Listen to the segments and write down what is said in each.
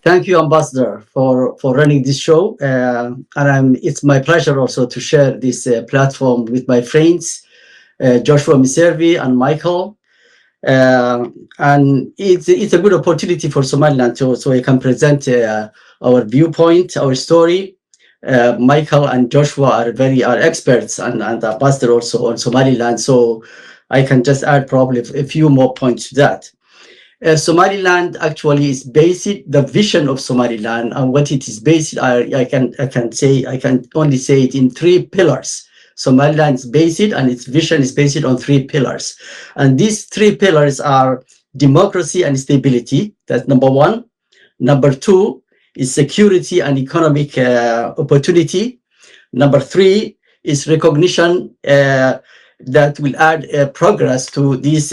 Thank you, Ambassador, for running this show. It's my pleasure also to share this platform with my friends, Joshua Miservi and Michael. And it's a good opportunity for Somaliland so I can present our viewpoint, our story. Michael and Joshua are experts and Ambassador also on Somaliland, so I can just add probably a few more points to that. Somaliland actually is based, the vision of Somaliland and what it is based, I can only say it in three pillars. Somaliland is based and its vision is based on three pillars. And these three pillars are democracy and stability, that's number one. Number two is security and economic opportunity. Number three is recognition that will add progress to these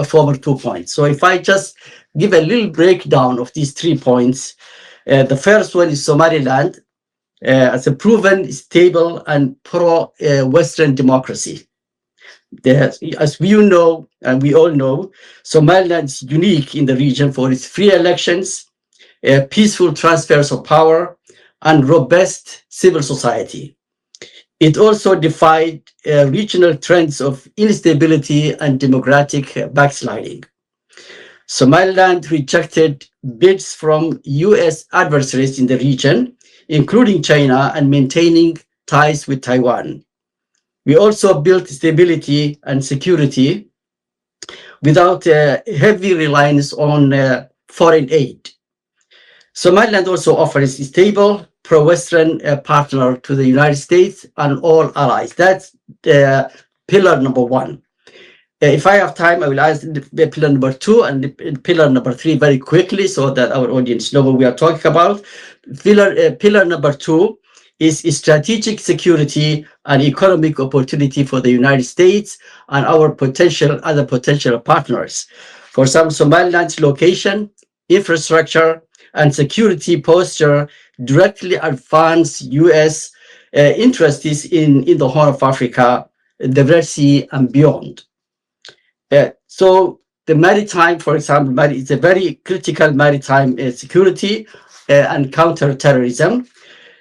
former 2 points. So if I just give a little breakdown of these 3 points, the first one is Somaliland as a proven, stable, and pro-Western democracy. As we know, and we all know, Somaliland is unique in the region for its free elections, peaceful transfers of power, and robust civil society. It also defied regional trends of instability and democratic backsliding. Somaliland rejected bids from US adversaries in the region, including China, and maintaining ties with Taiwan. We also built stability and security without a heavy reliance on foreign aid. Somaliland also offers a stable, pro-Western partner to the United States and all allies. That's pillar number one. If I have time, I will ask the pillar number two and pillar number three very quickly so that our audience know what we are talking about. Pillar number two is strategic security and economic opportunity for the United States and our other potential partners. For some, Somaliland's location, infrastructure, and security posture directly advance U.S. interests in the Horn of Africa, the Red Sea, and beyond. So the maritime, for example, is a very critical maritime security and counterterrorism.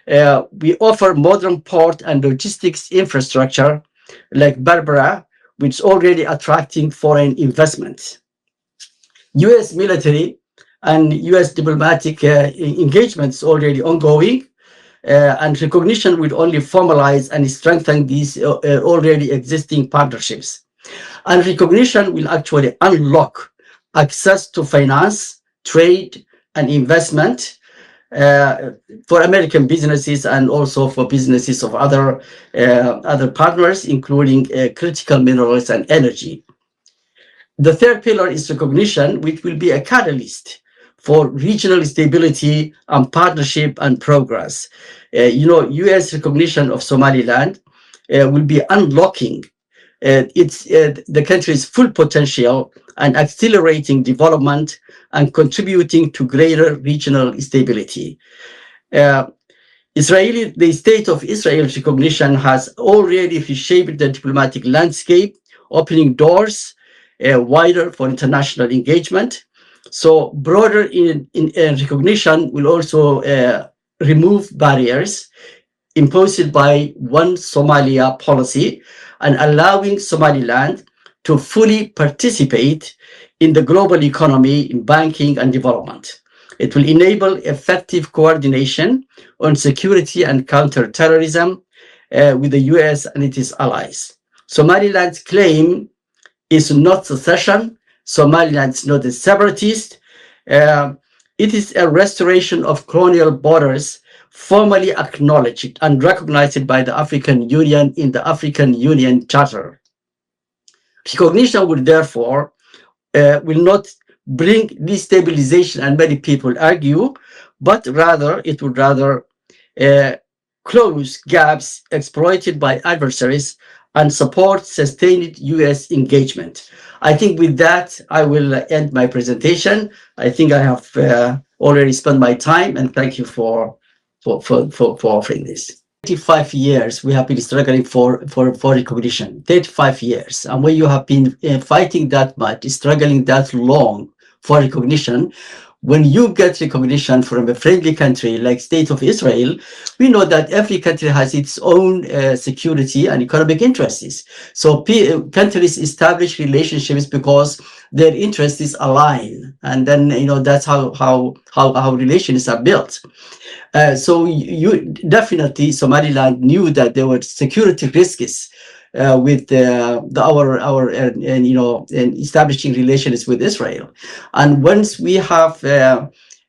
We offer modern port and logistics infrastructure like Berbera, which is already attracting foreign investment. U.S. military and U.S. diplomatic engagements already ongoing, and recognition will only formalize and strengthen these already existing partnerships. And recognition will actually unlock access to finance, trade, and investment for American businesses and also for businesses of other partners, including critical minerals and energy. The third pillar is recognition, which will be a catalyst for regional stability and partnership and progress. U.S. recognition of Somaliland will be unlocking the country's full potential and accelerating development and contributing to greater regional stability. The state of Israel's recognition has already reshaped the diplomatic landscape, opening doors wider for international engagement. So broader in recognition will also remove barriers imposed by one Somalia policy and allowing Somaliland to fully participate in the global economy, in banking and development. It will enable effective coordination on security and counterterrorism with the US and its allies. Somaliland's claim is not secession. Somaliland is not a separatist. It is a restoration of colonial borders formally acknowledged and recognized by the African Union in the African Union Charter. Recognition would therefore will not bring destabilization, and many people argue, but rather it would close gaps exploited by adversaries and support sustained U.S. engagement. I think with that, I will end my presentation. I think I have already spent my time, and thank you for offering this. 35 years we have been struggling for recognition. 35 years, and when you have been fighting that much, struggling that long for recognition, when you get recognition from a friendly country like State of Israel, we know that every country has its own security and economic interests. So countries establish relationships because their interests align, and then that's how relations are built. So you definitely Somaliland knew that there were security risks with our in establishing relations with Israel, and once we have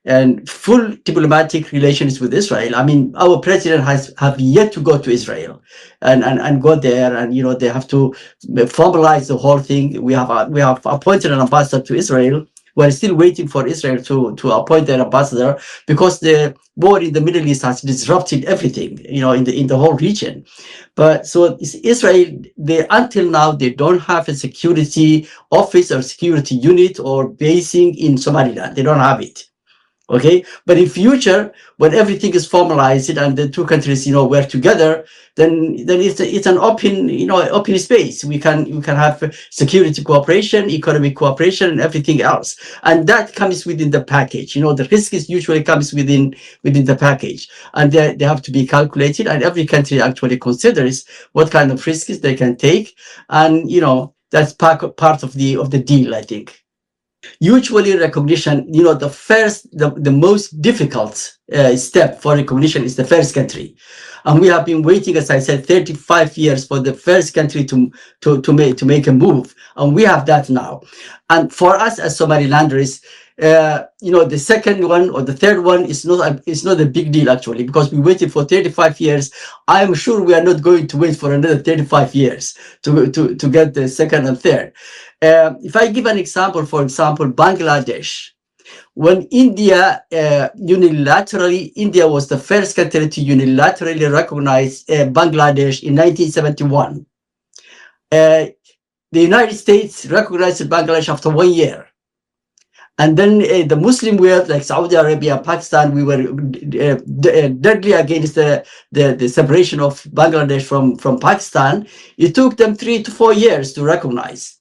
and full diplomatic relations with Israel. I mean, our president have yet to go to Israel and go there, and they have to formalize the whole thing. We have appointed an ambassador to Israel. We're still waiting for Israel to appoint their ambassador, because the war in the Middle East has disrupted everything, in the whole region. But so Israel, until now, they don't have a security office or security unit or basing in Somaliland. They don't have it. Okay, but in future, when everything is formalized and the two countries, work together, then it's an open space. We can have security cooperation, economic cooperation, and everything else, and that comes within the package. The risk is usually comes within the package, and they have to be calculated. And every country actually considers what kind of risks they can take, and that's part of the deal, I think. Usually recognition, the most difficult step for recognition is the first country. And we have been waiting, as I said, 35 years for the first country to make a move. And we have that now. And for us as Somalilanders, the second one or the third one is not a big deal, actually, because we waited for 35 years. I am sure we are not going to wait for another 35 years to get the second and third. If I give an example, for example, Bangladesh. When India India was the first country to unilaterally recognize Bangladesh in 1971. The United States recognized Bangladesh after 1 year. And then the Muslim world, like Saudi Arabia, Pakistan, we were deadly against the separation of Bangladesh from Pakistan. It took them 3 to 4 years to recognize.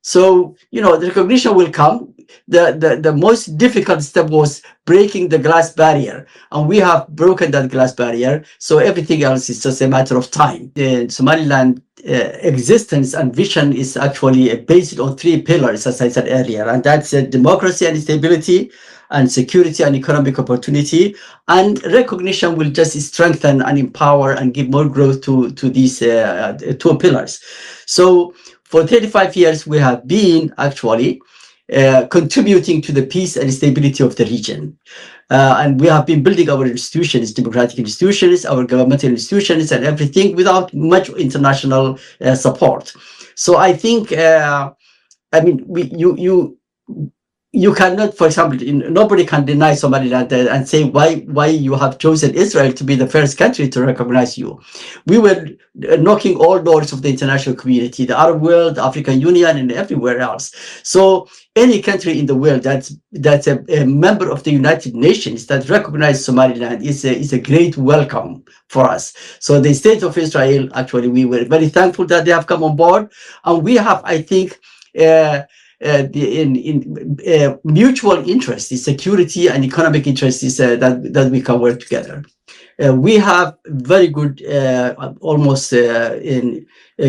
So, the recognition will come. The most difficult step was breaking the glass barrier, and we have broken that glass barrier. So everything else is just a matter of time. The Somaliland existence and vision is actually based on 3 pillars, as I said earlier, and that's democracy and stability, and security and economic opportunity. And recognition will just strengthen and empower and give more growth to these 2 pillars. So for 35 years, we have been actually contributing to the peace and stability of the region. And we have been building our institutions, democratic institutions, our governmental institutions, and everything without much international support. So I think, you cannot, for example, nobody can deny Somaliland and say why you have chosen Israel to be the first country to recognize you. We were knocking all doors of the international community, the Arab world, the African Union, and everywhere else. So any country in the world that's a member of the United Nations that recognizes Somaliland is a great welcome for us. So the State of Israel, actually, we were very thankful that they have come on board, and we have, I think, mutual interest, the security and economic interests that we can work together. We have very good,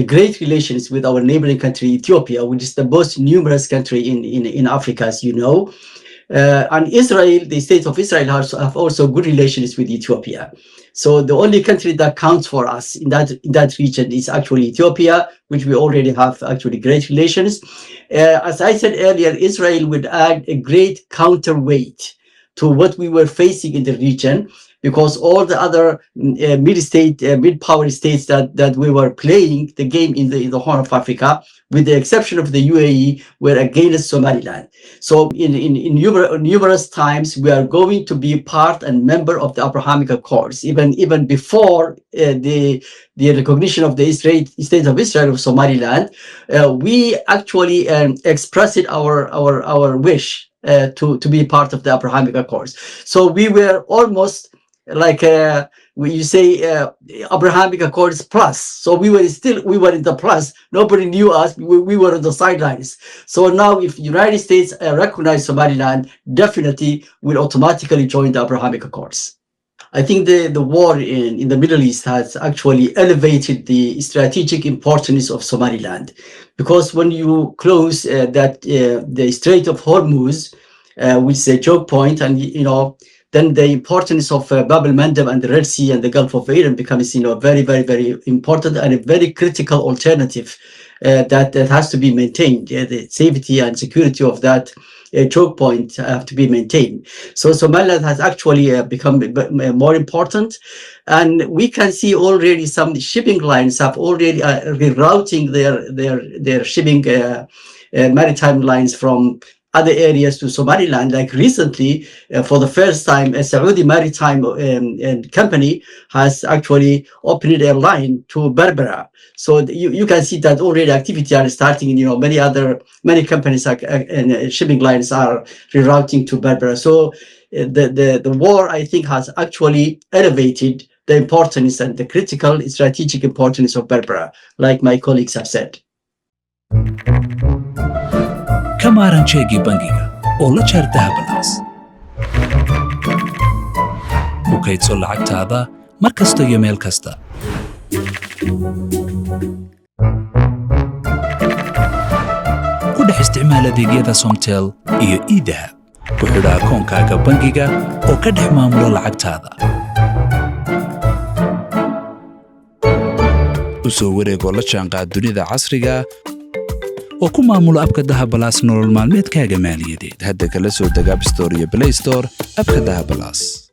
great relations with our neighboring country, Ethiopia, which is the most numerous country in Africa, as you know. And Israel, the State of Israel, have also good relations with Ethiopia. So the only country that counts for us in that region is actually Ethiopia, which we already have actually great relations. As I said earlier, Israel would add a great counterweight to what we were facing in the region, because all the other mid-power states that we were playing the game in the Horn of Africa, with the exception of the UAE, were against Somaliland. So in numerous times, we are going to be part and member of the Abrahamic Accords, even before the recognition of the State of Israel of Somaliland. We actually expressed our wish to be part of the Abrahamic Accords. So we were almost like when you say Abrahamic Accords plus. So we were in the plus. Nobody knew us. We were on the sidelines. So now if United States recognize Somaliland, definitely will automatically join the Abrahamic Accords. I think the war in the Middle East has actually elevated the strategic importance of Somaliland, because when you close the Strait of Hormuz, which is a choke point, and then the importance of Bab el-Mandeb and the Red Sea and the Gulf of Aden becomes very, very, very important and a very critical alternative that has to be maintained. The safety and security of that choke point have to be maintained. So Somaliland has actually become more important, and we can see already some shipping lines have already rerouting their shipping maritime lines from other areas to Somaliland. Like recently, for the first time, a Saudi maritime company has actually opened a line to Berbera. So you can see that already activity are starting. Many companies and shipping lines are rerouting to Berbera. So the war, I think, has actually elevated the importance and the critical strategic importance of Berbera, like my colleagues have said. Kamaran cheegi bangiga oo la jeer dahabalaas ku kaydso lacagtaada mar kasta iyo meel kasta. Ku dhex isticmaal adeegyada Somtel iyo iDahab. Ku xidha akoonkaaga bangiga oo ka dhex maamulo lacagtaada. U soo wareegoo la jaanqaad dunida casriga oo ku maamulo abka dahabalaas nolol maalmeedkaaga maaliyadeed. Hadda kala soo deg App Store iyo Play Store abka dahabalaas.